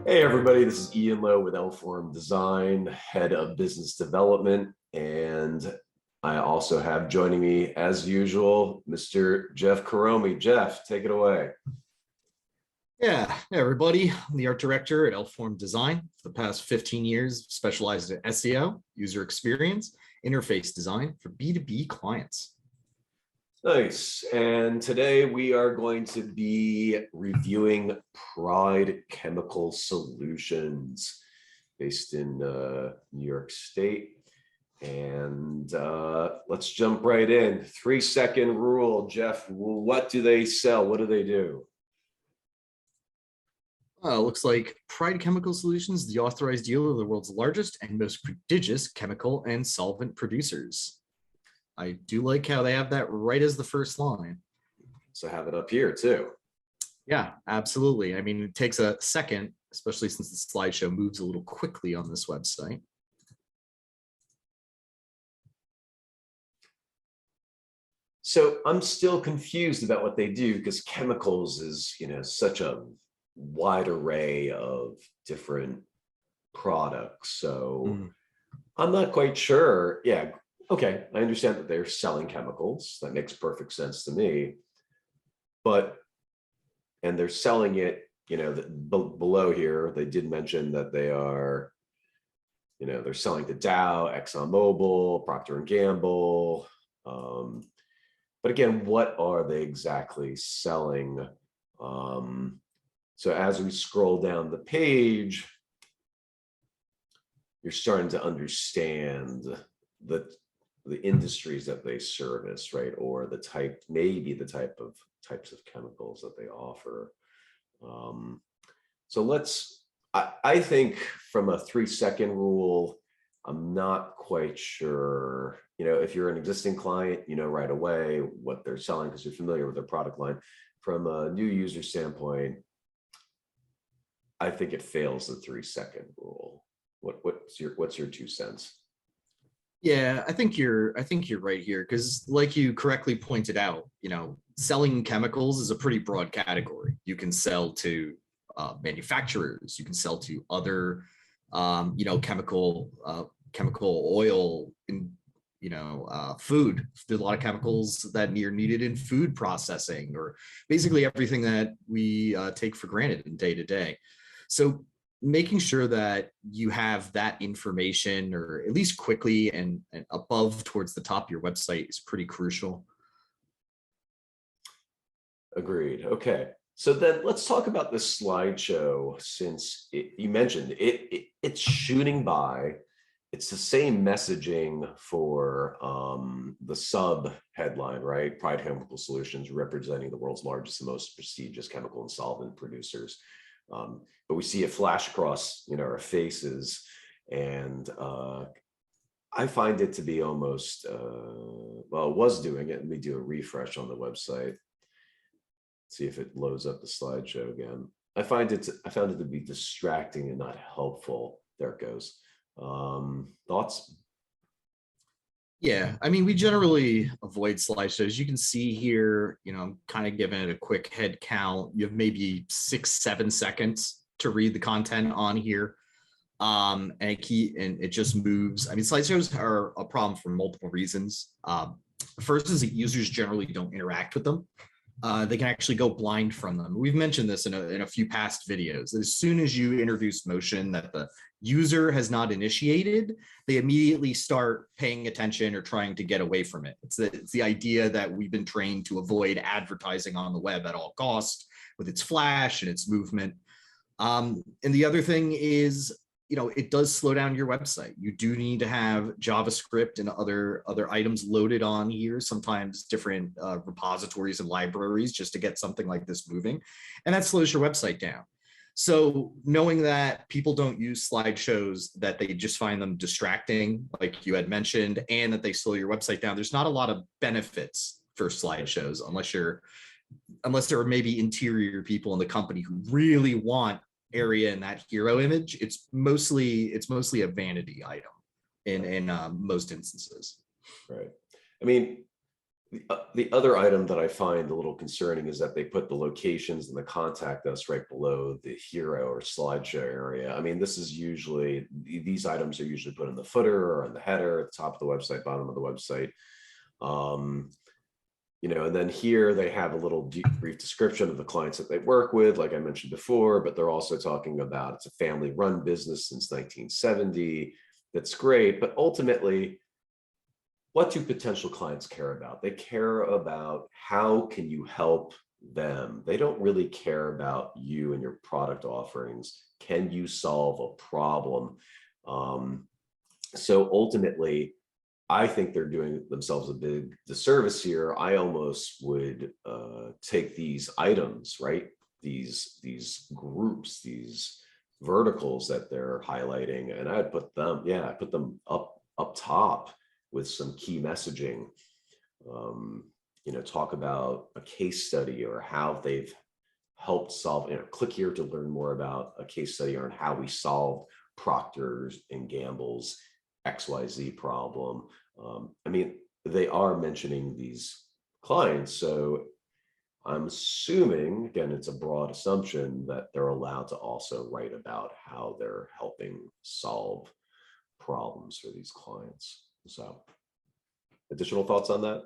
Hey everybody, this is Ian Lowe with Lform Design, Head of Business Development, and I also have joining me, as usual, Mr. Jeff Karomi. Jeff, take it away. Yeah, hey everybody. I'm the art director at Lform Design. For the past 15 years, specialized in SEO, user experience, interface design for B2B clients. Nice. And today we are going to be reviewing Pride Chemical Solutions based in New York State. And let's jump right in. 3-second rule. Jeff, what do they sell? What do they do? Looks like Pride Chemical Solutions, the authorized dealer of the world's largest and most prodigious chemical and solvent producers. I do like how they have that right as the first line. So I have it up here too. Yeah, absolutely. I mean, it takes a second, especially since the slideshow moves a little quickly on this website. So I'm still confused about what they do because chemicals is, such a wide array of different products. So I'm not quite sure. Yeah. Okay. I understand that they're selling chemicals. That makes perfect sense to me. And they're selling it, below here, they did mention that they are, they're selling to Dow, ExxonMobil, Procter and Gamble. But again, what are they exactly selling? So as we scroll down the page, you're starting to understand the industries that they service, right? Or the type, maybe the types of chemicals that they offer. So I think from a 3-second rule, I'm not quite sure, if you're an existing client, right away what they're selling because you're familiar with their product line. From a new user standpoint, I think it fails the 3-second rule. What's your 2 cents? Yeah, I think you're right here because, like you correctly pointed out, selling chemicals is a pretty broad category. You can sell to manufacturers, you can sell to other, chemical oil in, food. There's a lot of chemicals that are needed in food processing, or basically everything that we take for granted in day to day. So making sure that you have that information, or at least quickly and above towards the top of your website, is pretty crucial. Agreed. Okay. So then let's talk about this slideshow, since you mentioned it's shooting by. It's the same messaging for the sub headline, right? Pride Chemical Solutions, representing the world's largest and most prestigious chemical and solvent producers. But we see it flash across, our faces, and I find it to be almost, well, it was doing it. Let me do a refresh on the website. See if it loads up the slideshow again. I found it to be distracting and not helpful. There it goes. Thoughts? Yeah, I mean, we generally avoid slideshows. You can see here, I'm kind of giving it a quick head count. You have maybe 6-7 seconds to read the content on here. And it just moves. I mean, slideshows are a problem for multiple reasons. First is that users generally don't interact with them. They can actually go blind from them. We've mentioned this in a few past videos. As soon as you introduce motion that the user has not initiated, they immediately start paying attention or trying to get away from it. It's the idea that we've been trained to avoid advertising on the web at all costs with its flash and its movement. And the other thing is, it does slow down your website. You do need to have JavaScript and other items loaded on here, sometimes different repositories and libraries, just to get something like this moving. And that slows your website down. So knowing that people don't use slideshows, that they just find them distracting, like you had mentioned, and that they slow your website down, there's not a lot of benefits for slideshows unless there are maybe interior people in the company who really want area in that hero image. It's mostly a vanity item in most instances. Right. I mean, The other item that I find a little concerning is that they put the locations and the contact us right below the hero or slideshow area. I mean, this is usually, these items are usually put in the footer or in the header at the top of the website, bottom of the website. And then here they have a little brief description of the clients that they work with, like I mentioned before, but they're also talking about it's a family run business since 1970. That's great. But ultimately, what do potential clients care about? They care about how can you help them. They don't really care about you and your product offerings. Can you solve a problem? So ultimately, I think they're doing themselves a big disservice here. I almost would take these items, right? These groups, these verticals that they're highlighting, and I'd put them, I put them up top with some key messaging. Talk about a case study or how they've helped solve. Click here to learn more about a case study on how we solved Procter's and Gamble's XYZ problem. They are mentioning these clients, so I'm assuming, again, it's a broad assumption that they're allowed to also write about how they're helping solve problems for these clients. So, additional thoughts on that?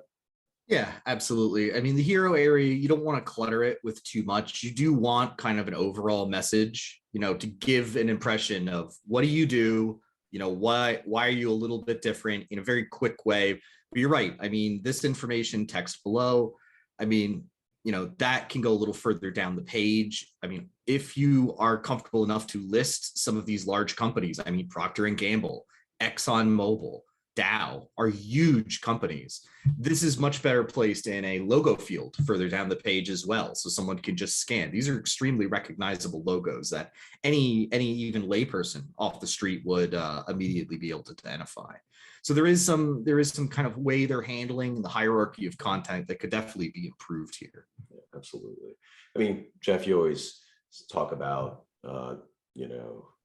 Yeah, absolutely. I mean, the hero area, you don't want to clutter it with too much. You do want kind of an overall message, to give an impression of what do you do, why are you a little bit different in a very quick way. But you're right. I mean, this information text below, that can go a little further down the page. I mean, if you are comfortable enough to list some of these large companies, Procter and Gamble, ExxonMobil, Dow are huge companies. This is much better placed in a logo field further down the page as well, so someone can just scan. These are extremely recognizable logos that any even layperson off the street would immediately be able to identify. So there is some kind of way they're handling the hierarchy of content that could definitely be improved here. Yeah, absolutely. I mean, Jeff, you always talk about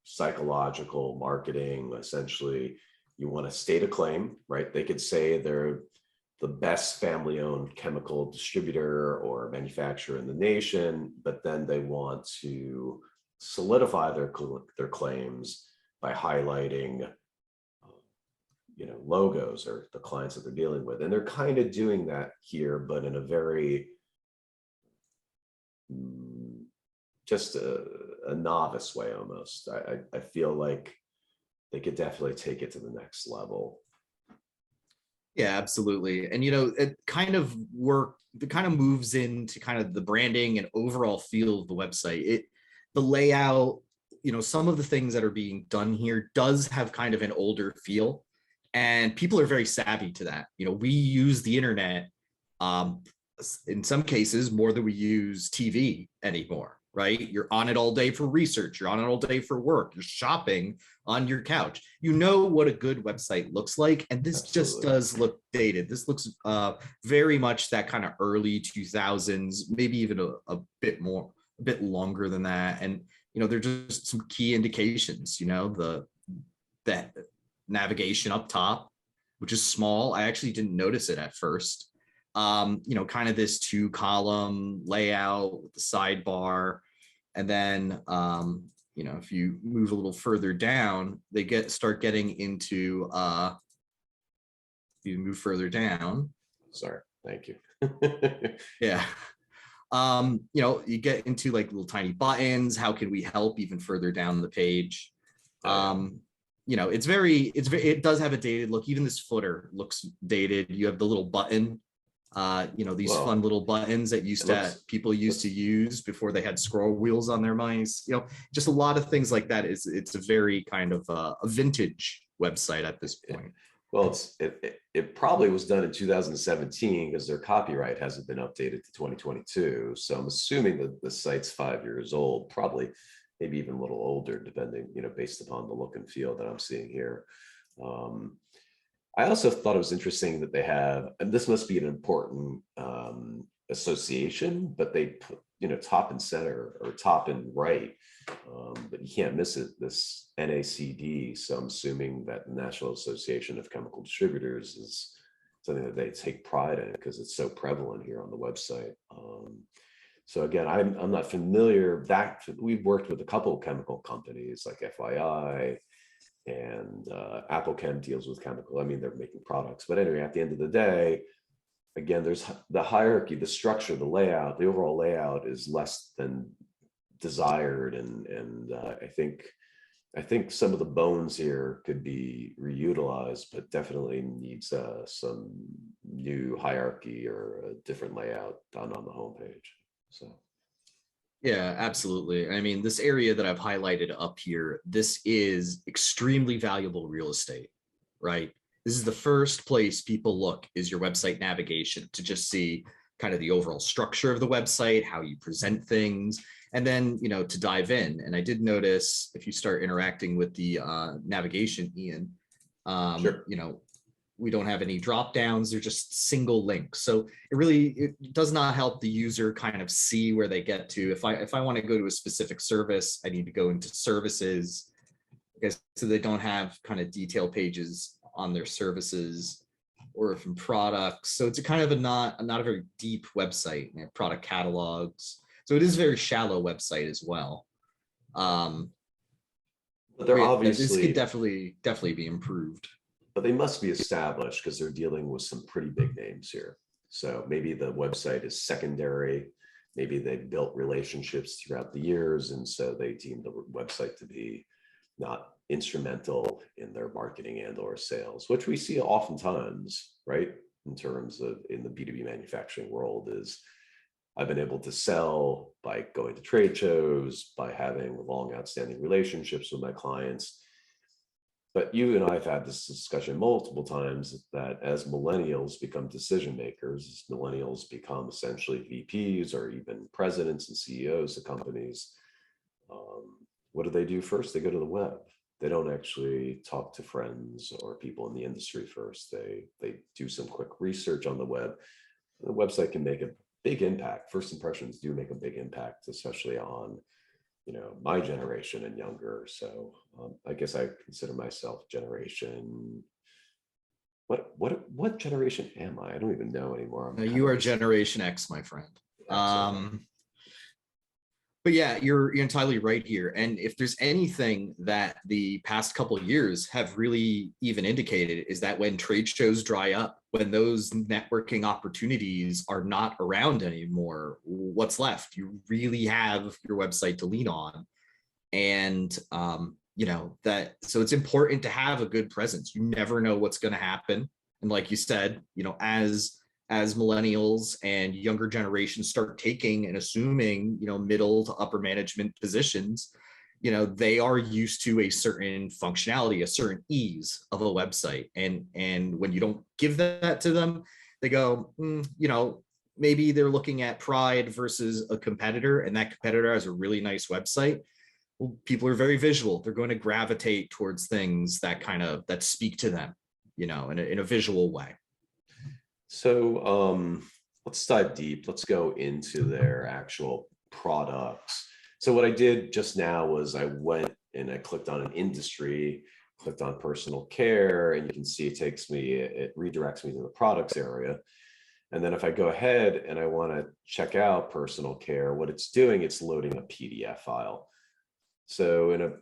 psychological marketing. Essentially, you want to state a claim, right? They could say they're the best family-owned chemical distributor or manufacturer in the nation, but then they want to solidify their claims by highlighting logos or the clients that they're dealing with. And they're kind of doing that here, but in a very just a novice way almost. I feel like they could definitely take it to the next level. Yeah, absolutely. And it kind of moves into kind of the branding and overall feel of the website. The layout, some of the things that are being done here does have kind of an older feel, and people are very savvy to that. We use the internet in some cases more than we use TV anymore, right? You're on it all day for research. You're on it all day for work. You're shopping on your couch. You know what a good website looks like. And this Absolutely. just does look dated. This looks very much that kind of early 2000s, maybe even a bit longer than that. And, there's just some key indications, the navigation up top, which is small. I actually didn't notice it at first. Kind of this 2-column layout with the sidebar. And then, if you move a little further down, they start getting into, you move further down. Sorry, thank you. Yeah. You get into like little tiny buttons. How can we help even further down the page? It does have a dated look. Even this footer looks dated. You have the little button, these fun little buttons that people used to use before they had scroll wheels on their mice. Just a lot of things like that. It's a very kind of a vintage website at this point. Well, it probably was done in 2017 because their copyright hasn't been updated to 2022. So I'm assuming that the site's 5 years old, probably maybe even a little older, depending, based upon the look and feel that I'm seeing here. I also thought it was interesting that they have, and this must be an important association, but they put, top and center or top and right, but you can't miss it, this NACD. So I'm assuming that the National Association of Chemical Distributors is something that they take pride in because it's so prevalent here on the website. So again, I'm not familiar that we've worked with a couple of chemical companies like FYI and Apple Chem deals with chemical. I mean, they're making products, but anyway, at the end of the day, again, there's the hierarchy, the structure, the layout, the overall layout is less than desired, and I think some of the bones here could be reutilized, but definitely needs some new hierarchy or a different layout done on the homepage. So. Yeah, absolutely. I mean, this area that I've highlighted up here, this is extremely valuable real estate, right? This is the first place people look is your website navigation to just see kind of the overall structure of the website, how you present things, and then, to dive in. And I did notice if you start interacting with the navigation, Ian, Sure. we don't have any drop downs. They're just single links. So it does not help the user kind of see where they get to. If I want to go to a specific service, I need to go into services. So they don't have kind of detailed pages on their services or from products. So it's a kind of not a very deep website, product catalogs. So it is a very shallow website as well. But they're Yeah, this could obviously, definitely be improved. but they must be established because they're dealing with some pretty big names here. So maybe the website is secondary. Maybe they've built relationships throughout the years, and so they deem the website to be not instrumental in their marketing and or sales, which we see oftentimes, right? In terms of in the B2B manufacturing world is I've been able to sell by going to trade shows, by having long outstanding relationships with my clients. But you and I have had this discussion multiple times that as millennials become decision makers, as millennials become essentially VPs or even presidents and CEOs of companies, what do they do first? They go to the web. They don't actually talk to friends or people in the industry first. They do some quick research on the web. The website can make a big impact. First impressions do make a big impact, especially on my generation and younger. So I guess I consider myself generation. What generation am I? I don't even know anymore. I'm kind You of are just Generation X, my friend. X. Okay. But yeah, you're entirely right here. And if there's anything that the past couple of years have really even indicated is that when trade shows dry up, when those networking opportunities are not around anymore, what's left? You really have your website to lean on. And so it's important to have a good presence. You never know what's going to happen. And like you said, as millennials and younger generations start taking and assuming, middle to upper management positions, they are used to a certain functionality, a certain ease of a website. And when you don't give that to them, they go, maybe they're looking at pride versus a competitor, and that competitor has a really nice website. Well, people are very visual. They're going to gravitate towards things that speak to them, in a visual way. So let's dive deep. Let's go into their actual products. So what I did just now was I went and I clicked on an industry, clicked on personal care, and you can see it redirects me to the products area. And then if I go ahead and I want to check out personal care, what it's doing, it's loading a PDF file. So in a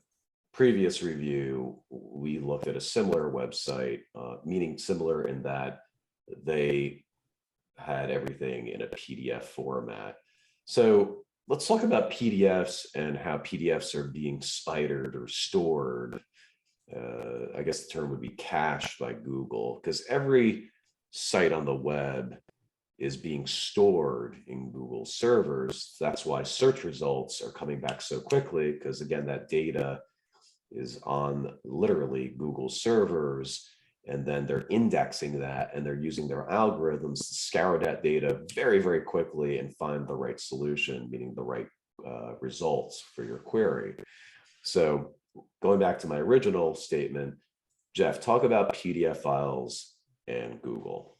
previous review, we looked at a similar website, meaning similar in that they had everything in a PDF format. So let's talk about PDFs and how PDFs are being spidered or stored. I guess the term would be cached by Google, because every site on the web is being stored in Google servers. That's why search results are coming back so quickly, because again, that data is on literally Google servers, and then they're indexing that and they're using their algorithms to scour that data very, very quickly and find the right solution, meaning the right results for your query. So going back to my original statement, Jeff, talk about PDF files and Google.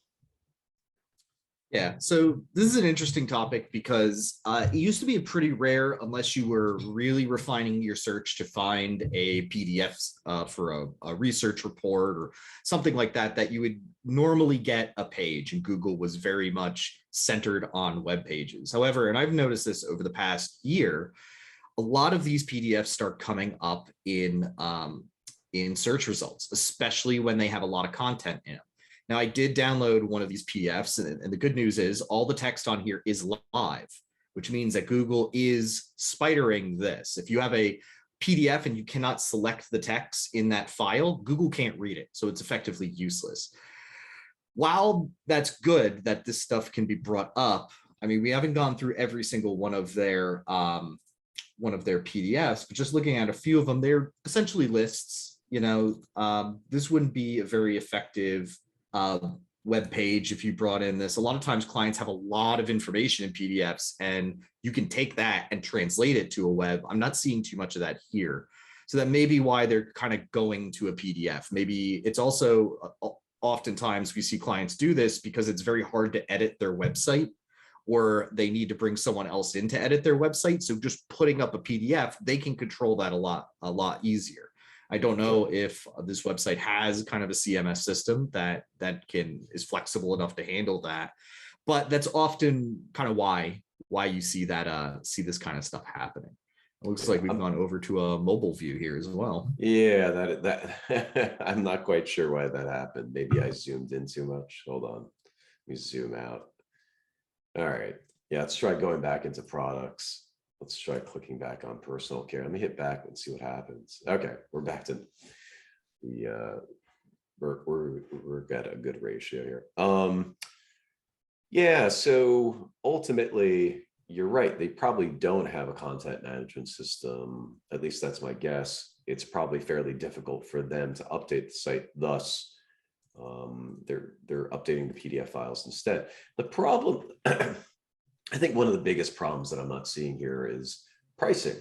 Yeah, so this is an interesting topic because it used to be pretty rare, unless you were really refining your search to find a PDF for a research report or something like that, that you would normally get a page, and Google was very much centered on web pages. However, and I've noticed this over the past year, a lot of these PDFs start coming up in search results, especially when they have a lot of content in them. Now, I did download one of these PDFs, and the good news is all the text on here is live, which means that Google is spidering this. If you have a PDF and you cannot select the text in that file, Google can't read it. So it's effectively useless. While that's good that this stuff can be brought up, I mean, we haven't gone through every single one of their PDFs, but just looking at a few of them, they're essentially lists. This wouldn't be a very effective web page if you brought in this. A lot of times clients have a lot of information in PDFs, and you can take that and translate it to a web. I'm not seeing too much of that here. So that may be why they're kind of going to a PDF. Maybe it's also oftentimes we see clients do this because it's very hard to edit their website, or they need to bring someone else in to edit their website. So just putting up a PDF, they can control that a lot easier. I don't know if this website has kind of a CMS system that is flexible enough to handle that, but that's often kind of why you see this kind of stuff happening. It looks like we've gone over to a mobile view here as well. Yeah, that I'm not quite sure why that happened. Maybe I zoomed in too much. Hold on. Let me zoom out. All right. Yeah, let's try going back into products. Let's try clicking back on personal care. Let me hit back and see what happens. Okay, we're back to the we're got a good ratio here. Yeah, so ultimately, you're right. They probably don't have a content management system. At least that's my guess. It's probably fairly difficult for them to update the site. Thus, they're updating the PDF files instead. The problem, I think one of the biggest problems that I'm not seeing here is pricing.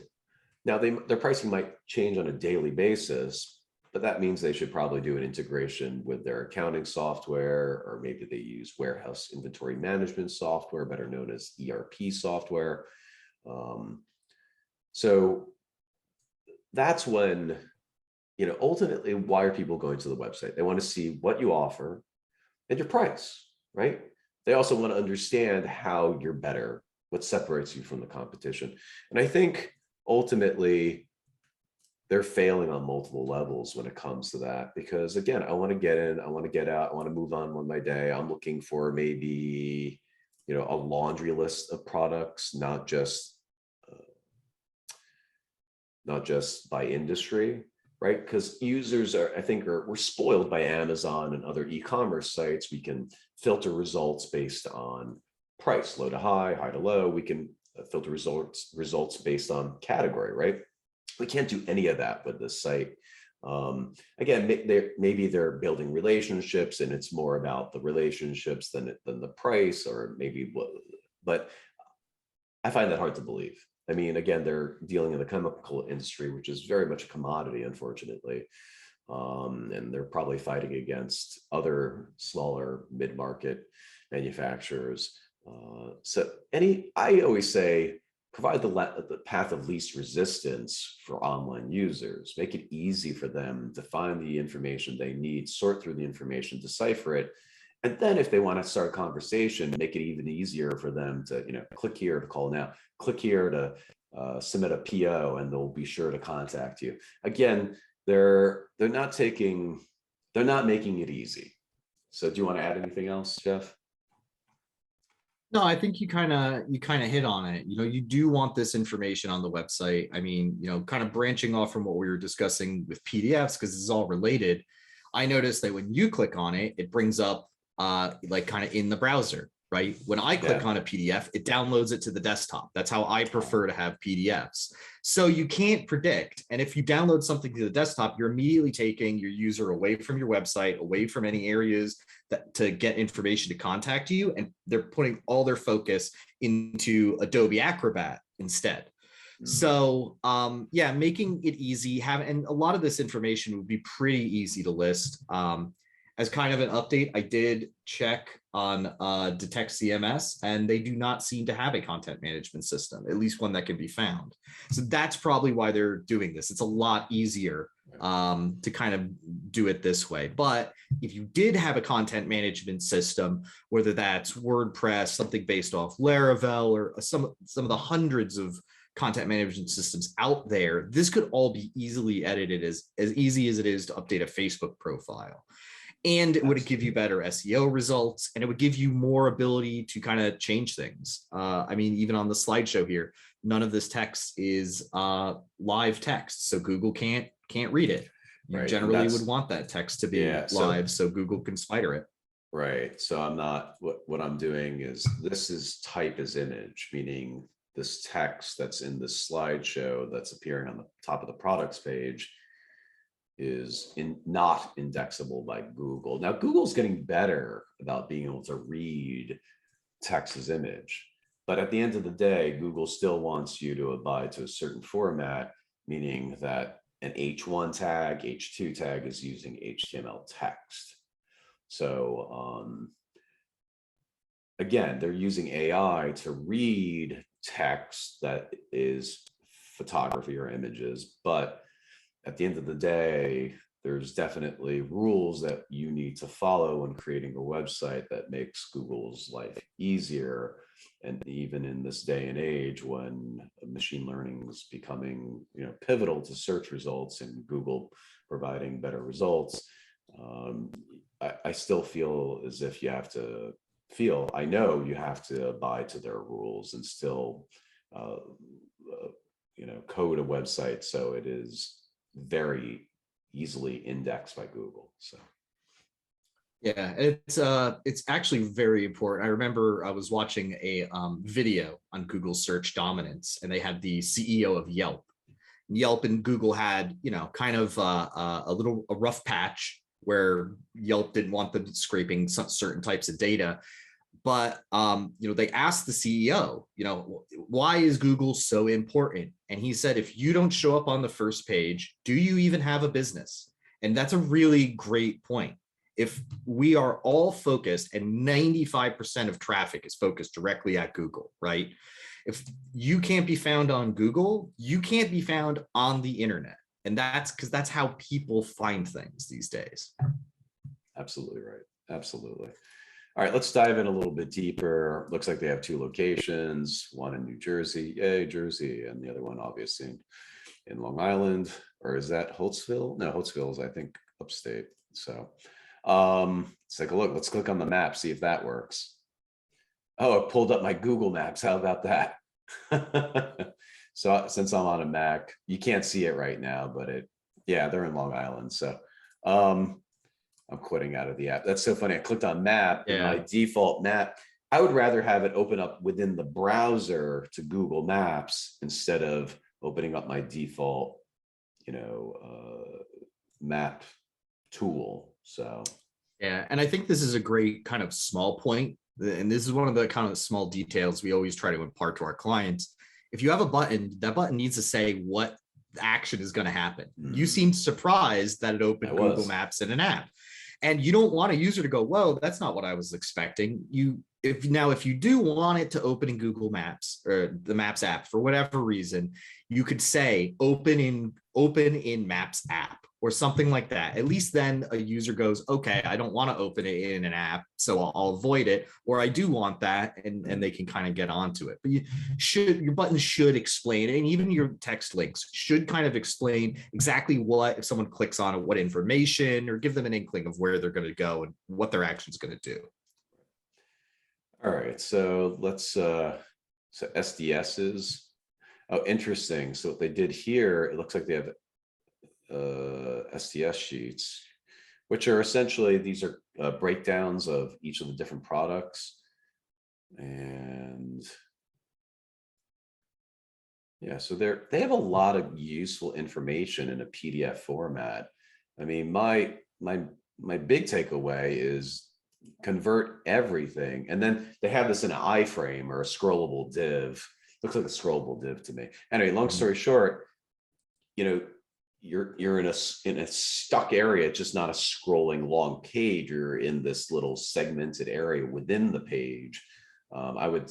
Now, their pricing might change on a daily basis, but that means they should probably do an integration with their accounting software, or maybe they use warehouse inventory management software, better known as ERP software. So that's when, ultimately, why are people going to the website? They want to see what you offer and your price, right? They also want to understand how you're better, what separates you from the competition. And I think ultimately they're failing on multiple levels when it comes to that, because again, I want to get in, I want to get out, I want to move on with my day. I'm looking for maybe, a laundry list of products, not just by industry, right? Because users we're spoiled by Amazon and other e-commerce sites. We can filter results based on price, low to high, high to low. We can filter results based on category, right? We can't do any of that with this site. Again, maybe they're building relationships, and it's more about the relationships than the price, or maybe but I find that hard to believe. I mean, again, they're dealing in the chemical industry, which is very much a commodity, unfortunately. And they're probably fighting against other smaller mid-market manufacturers. I always say, provide the path of least resistance for online users. Make it easy for them to find the information they need, sort through the information, decipher it. And then if they want to start a conversation, make it even easier for them to, click here to call now, click here to submit a PO, and they'll be sure to contact you. Again, they're not making it easy. So do you want to add anything else, Jeff? No, I think you kind of hit on it. You do want this information on the website. I mean, kind of branching off from what we were discussing with PDFs, because this is all related. I noticed that when you click on it, it brings up like kind of in the browser, right? When I click on a PDF, it downloads it to the desktop. That's how I prefer to have PDFs. So you can't predict. And if you download something to the desktop, you're immediately taking your user away from your website, away from any areas to get information to contact you. And they're putting all their focus into Adobe Acrobat instead. So making it easy, and a lot of this information would be pretty easy to list. as kind of an update, I did check on Detect CMS, and they do not seem to have a content management system, at least one that can be found. So that's probably why they're doing this. It's a lot easier to kind of do it this way. But if you did have a content management system, whether that's WordPress, something based off Laravel, or some of the hundreds of content management systems out there, this could all be easily edited as easy as it is to update a Facebook profile. And it would give you better SEO results, and it would give you more ability to kind of change things. I mean, even on the slideshow here, none of this text is live text, so Google can't read it. You generally would want that text to be live, so Google can spider it. Right. So I'm not, what I'm doing is, this is type as image, meaning this text that's in the slideshow that's appearing on the top of the products page is not indexable by Google. Now, Google's getting better about being able to read text as image, but at the end of the day, Google still wants you to abide to a certain format, meaning that an H1 tag, H2 tag is using HTML text. So again, they're using AI to read text that is photography or images, but at the end of the day, there's definitely rules that you need to follow when creating a website that makes Google's life easier. And even in this day and age, when machine learning is becoming, pivotal to search results and Google providing better results, I still feel as if you have to I know you have to abide to their rules and still, code a website so it is very easily indexed by Google. So yeah, it's actually very important. I remember I was watching a video on Google search dominance, and they had the CEO of Yelp. Yelp and Google had, kind of a rough patch where Yelp didn't want them scraping certain types of data. But, they asked the CEO, why is Google so important? And he said, if you don't show up on the first page, do you even have a business? And that's a really great point. If we are all focused and 95% of traffic is focused directly at Google, right? If you can't be found on Google, you can't be found on the internet. And that's because that's how people find things these days. Absolutely right. Absolutely. All right, let's dive in a little bit deeper. Looks like they have 2 locations, one in New Jersey, yay, Jersey, and the other one obviously in Long Island, or is that Holtzville? No, Holtzville is, I think, upstate. So let's take a look. Let's click on the map, see if that works. Oh, it pulled up my Google Maps. How about that? So since I'm on a Mac, you can't see it right now, but they're in Long Island. So I'm quitting out of the app. That's so funny. I clicked on map and my default map. I would rather have it open up within the browser to Google Maps instead of opening up my default, map tool. So yeah, and I think this is a great kind of small point, and this is one of the kind of small details we always try to impart to our clients. If you have a button, that button needs to say what action is going to happen. You seemed surprised that it opened Google Maps in an app. And you don't want a user to go, whoa, that's not what I was expecting. If you do want it to open in Google Maps or the Maps app for whatever reason, you could say open in Maps app or something like that. At least then a user goes, okay, I don't want to open it in an app, so I'll avoid it, or I do want that, and they can kind of get onto it. But your button should explain, and even your text links should kind of explain exactly what, if someone clicks on it, what information, or give them an inkling of where they're going to go and what their action is going to do. All right, so let's so SDSs. Oh, interesting. So what they did here, it looks like they have SDS sheets, which are essentially, these are breakdowns of each of the different products. And yeah, so they have a lot of useful information in a PDF format. I mean, my big takeaway is convert everything. And then they have this in an iframe or a scrollable div. Looks like a scrollable div to me. Anyway, long story short, you're in a stuck area. It's just not a scrolling long page. You're in this little segmented area within the page. I would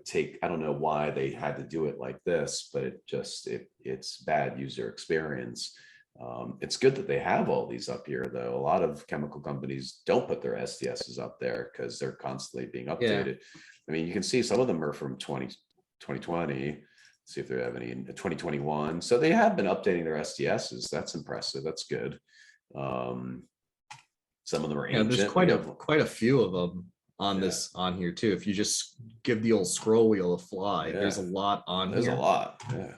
take, I don't know why they had to do it like this, but it's bad user experience. It's good that they have all these up here, though. A lot of chemical companies don't put their SDSs up there because they're constantly being Yeah. updated. I mean, you can see some of them are from 2020. See if they have any in 2021. So they have been updating their SDSs. That's impressive. That's good. Um, some of them are Yeah, there's ancient. We have, quite a few of them on yeah, this on here too. If you just give the old scroll wheel a fly, there's yeah, a lot on there's a here. lot. Yeah.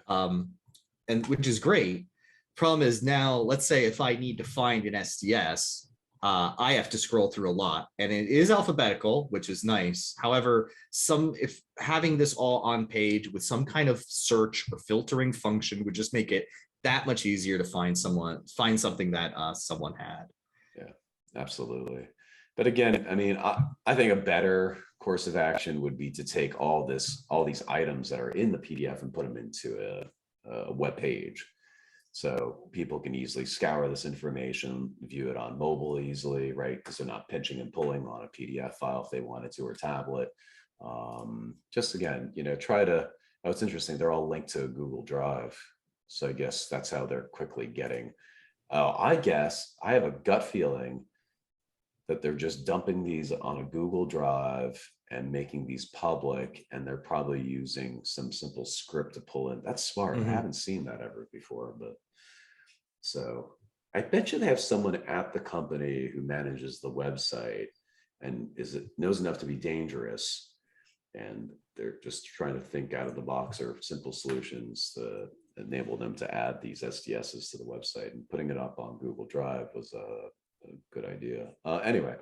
And which is great. Problem is now, let's say if I need to find an SDS, I have to scroll through a lot, and it is alphabetical, which is nice. However, if having this all on page with some kind of search or filtering function would just make it that much easier to find something that someone had. Yeah, absolutely. But again, I mean, I think a better course of action would be to take all these items that are in the PDF and put them into a web page. So people can easily scour this information, view it on mobile easily, right? Because they're not pinching and pulling on a PDF file if they wanted to, or tablet. Just again, try to, oh, it's interesting. They're all linked to a Google Drive. So I guess that's how they're quickly getting. Oh, I guess I have a gut feeling that they're just dumping these on a Google Drive and making these public, and they're probably using some simple script to pull in. That's smart. I Mhm. haven't seen that ever before, but so I bet you they have someone at the company who manages the website and knows enough to be dangerous, and they're just trying to think out of the box or simple solutions to enable them to add these SDSs to the website, and putting it up on Google Drive was a good idea. Anyway,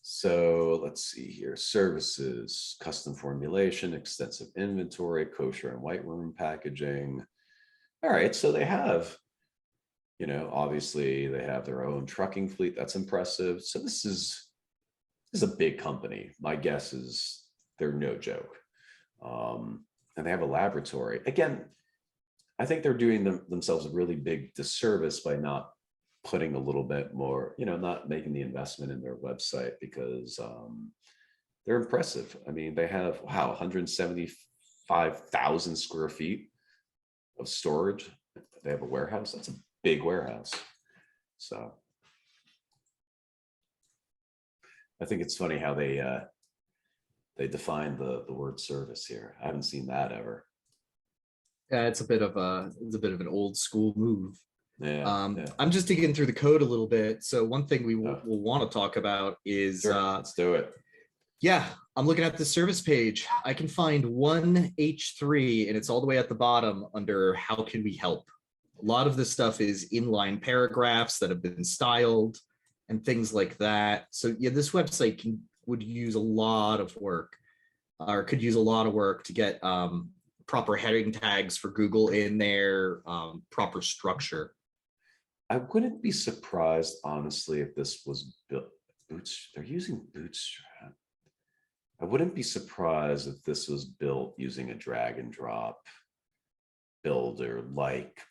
so let's see here. Services, custom formulation, extensive inventory, kosher and white room packaging. All right, so they have, obviously they have their own trucking fleet. That's impressive. So this is a big company. My guess is they're no joke. And they have a laboratory. Again, I think they're doing themselves a really big disservice by not putting a little bit more, not making the investment in their website, because they're impressive. I mean, they have, wow, 175,000 square feet of storage. They have a warehouse. That's a big warehouse. So I think it's funny how they define the word service here. I haven't seen that ever. Yeah, it's a bit of an old school move. Yeah, yeah. I'm just digging through the code a little bit. So one thing we Oh, will want to talk about is, sure. Let's do it. yeah, I'm looking at the service page. I can find one H3, and it's all the way at the bottom under how can we help. A lot of this stuff is inline paragraphs that have been styled and things like that. So yeah, this website would use a lot of work, or could use a lot of work to get proper heading tags for Google in there, proper structure. I wouldn't be surprised, honestly, if this was built. They're using Bootstrap. I wouldn't be surprised if this was built using a drag and drop builder, like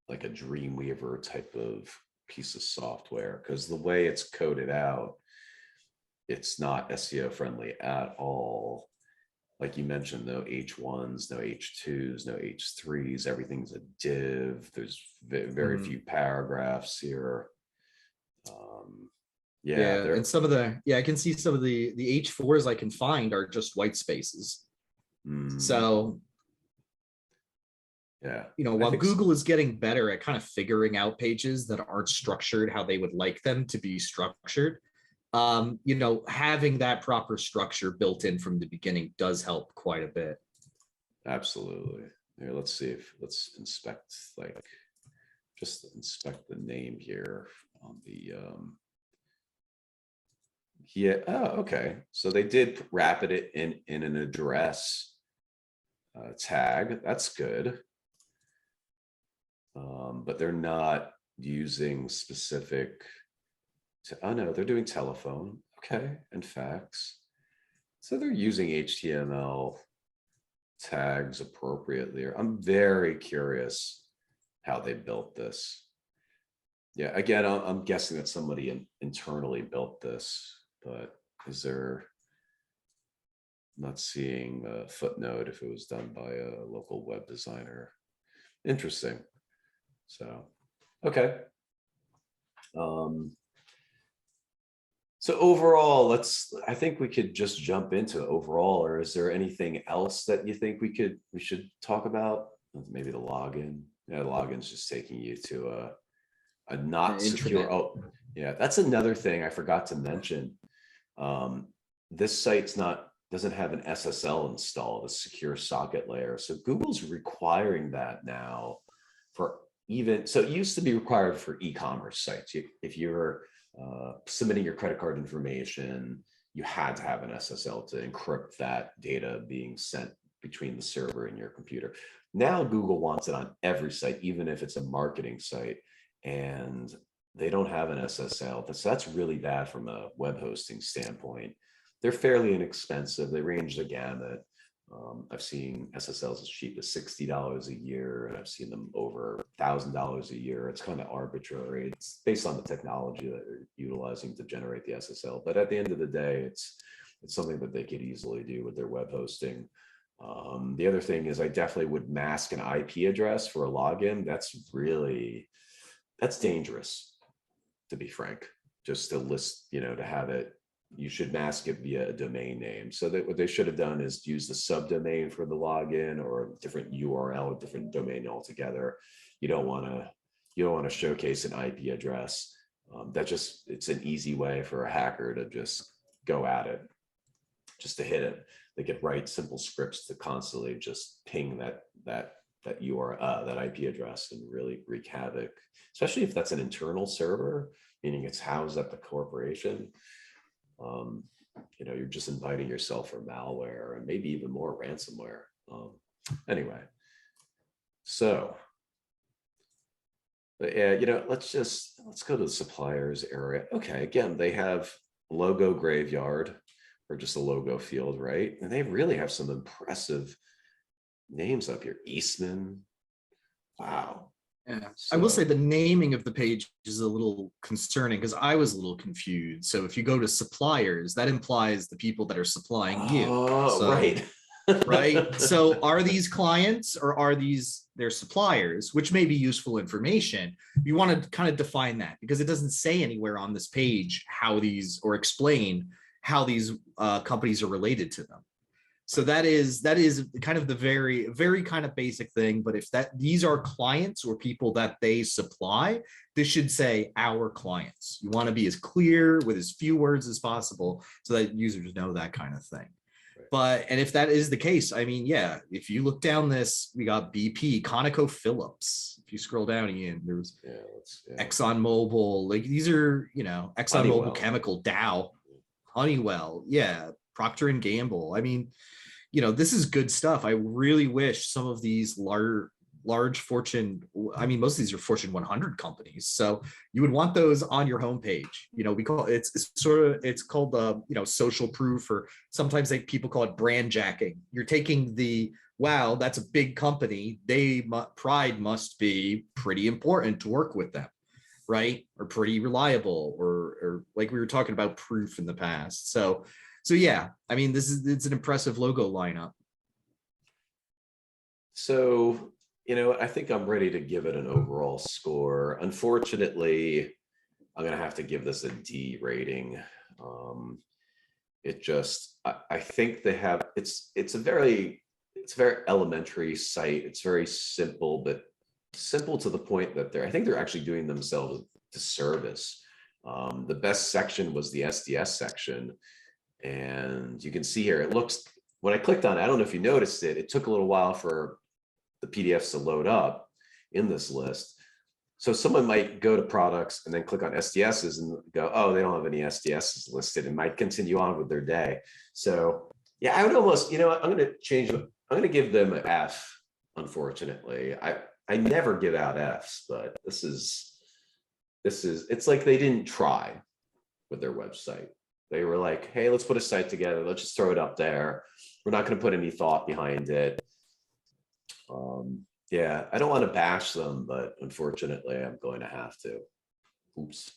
a Dreamweaver type of piece of software, because the way it's coded out, it's not SEO friendly at all. Like you mentioned, no H1s, no H2s, no H3s. Everything's a div. There's very Mhm. few paragraphs here. Yeah, Yeah, and they're. I can see some of the H4s I can find are just white spaces. Mm, So, yeah, I while think so. Google is getting better at kind of figuring out pages that aren't structured how they would like them to be structured, having that proper structure built in from the beginning does help quite a bit. Absolutely. Here, let's inspect, just inspect the name here on the yeah. Oh, okay. So they did wrap it in an address tag. That's good. But they're not using specific oh no, they're doing telephone. Okay, and fax. So they're using HTML tags appropriately. I'm very curious how they built this. Yeah, again, I'm guessing that somebody internally built this, but is there, I'm not seeing a footnote if it was done by a local web designer. Interesting. So, okay. So overall, I think we could just jump into overall, or is there anything else that you think we should talk about? Maybe the login. Yeah, the login's just taking you to a not secure. Intranet. Oh, yeah, that's another thing I forgot to mention. This site's doesn't have an SSL installed, a secure socket layer. So Google's requiring that now for so it used to be required for e-commerce sites. If you're submitting your credit card information, you had to have an SSL to encrypt that data being sent between the server and your computer. Now Google wants it on every site, even if it's a marketing site, and they don't have an SSL. So that's really bad from a web hosting standpoint. They're fairly inexpensive. They range the gamut. I've seen SSLs as cheap as $60 a year, and I've seen them over $1,000 a year. It's kind of arbitrary. It's based on the technology that they're utilizing to generate the SSL. But at the end of the day, it's something that they could easily do with their web hosting. The other thing is I definitely would mask an IP address for a login. That's dangerous, to be frank. Just to list, to have it, you should mask it via a domain name. So that what they should have done is use the subdomain for the login, or a different URL, a different domain altogether. You don't want to showcase an IP address. It's an easy way for a hacker to just go at it, just to hit it. They could write simple scripts to constantly just ping that URL, that IP address, and really wreak havoc, especially if that's an internal server, meaning it's housed at the corporation. You're just inviting yourself for malware and maybe even more ransomware. Anyway, so, but yeah, let's go to the suppliers area. Okay, again, they have logo graveyard, or just a logo field, right? And they really have some impressive names up here. Eastman. Wow. Yeah, I will say the naming of the page is a little concerning because I was a little confused. So if you go to suppliers, that implies the people that are supplying you. Oh, right. Right. So are these clients or are these their suppliers, which may be useful information? You want to kind of define that because it doesn't say anywhere on this page how these, or explain how these companies are related to them. So that is kind of the very, very kind of basic thing. But if these are clients or people that they supply, this should say our clients. You want to be as clear with as few words as possible so that users know that kind of thing. But, and if that is the case, I mean, yeah, if you look down this, we got BP, ConocoPhillips. If you scroll down again, there was ExxonMobil. Like these are, ExxonMobil Chemical, Dow, Honeywell, yeah, Procter and Gamble. I mean, this is good stuff. I really wish some of these large Fortune, I mean, most of these are Fortune 100 companies. So you would want those on your homepage. We call it's called the, social proof, or sometimes people call it brand jacking. You're taking wow, that's a big company. Pride must be pretty important to work with them, right? Or pretty reliable, or like we were talking about proof in the past. So yeah, I mean, it's an impressive logo lineup. So, I think I'm ready to give it an overall score. Unfortunately, I'm going to have to give this a D rating. I think they have, it's a very elementary site. It's very simple, but simple to the point that I think they're actually doing themselves a disservice. The best section was the SDS section. And you can see here, when I clicked on it, I don't know if you noticed it, it took a little while for the PDFs to load up in this list. So someone might go to products and then click on SDSs and go, oh, they don't have any SDSs listed, and might continue on with their day. So yeah, I would almost, I'm going to change it. I'm going to give them an F, unfortunately. I never give out Fs, but it's like they didn't try with their website. They were like, hey, let's put a site together. Let's just throw it up there. We're not going to put any thought behind it. Yeah, I don't want to bash them, but unfortunately, I'm going to have to. Oops.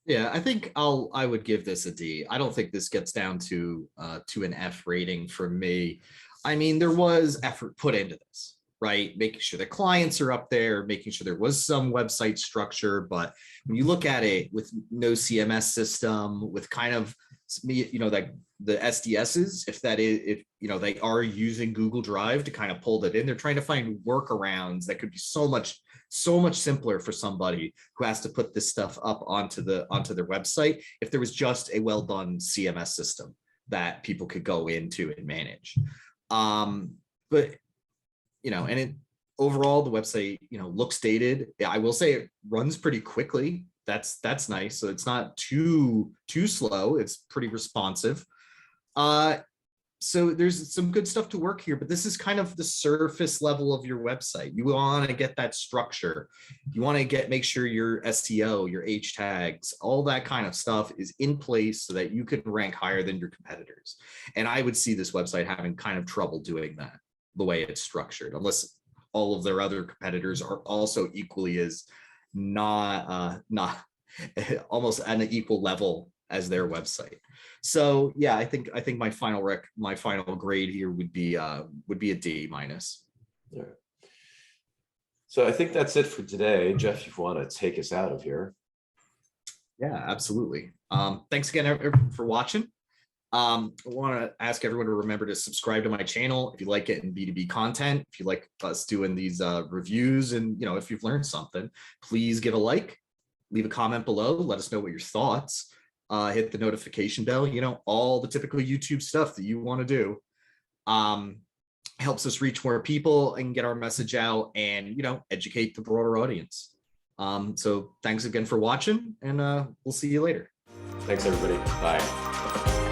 Yeah, I think I would give this a D. I don't think this gets down to an F rating for me. I mean, there was effort put into this, right? Making sure the clients are up there, making sure there was some website structure. But when you look at it with no CMS system, with kind of like the SDSs, if that is, if they are using Google Drive to kind of pull that in, they're trying to find workarounds that could be so much simpler for somebody who has to put this stuff up onto their website if there was just a well done CMS system that people could go into and manage. But and it overall the website looks dated. I will say it runs pretty quickly. That's nice. So it's not too slow. It's pretty responsive. So there's some good stuff to work here, but this is kind of the surface level of your website. You want to get that structure. You want to make sure your SEO, your H tags, all that kind of stuff is in place so that you can rank higher than your competitors. And I would see this website having kind of trouble doing that the way it's structured, unless all of their other competitors are also equally as not almost at an equal level as their website. So yeah, I think my final grade here would be a D minus. All right. So I think that's it for today. Jeff, if you want to take us out of here. Yeah, absolutely. Thanks again for watching. I want to ask everyone to remember to subscribe to my channel if you like it in B2B content. If you like us doing these reviews, and if you've learned something, please give a like, leave a comment below, let us know what your thoughts. Hit the notification bell, all the typical YouTube stuff that you want to do. Helps us reach more people and get our message out and, educate the broader audience. So thanks again for watching, and we'll see you later. Thanks, everybody. Bye.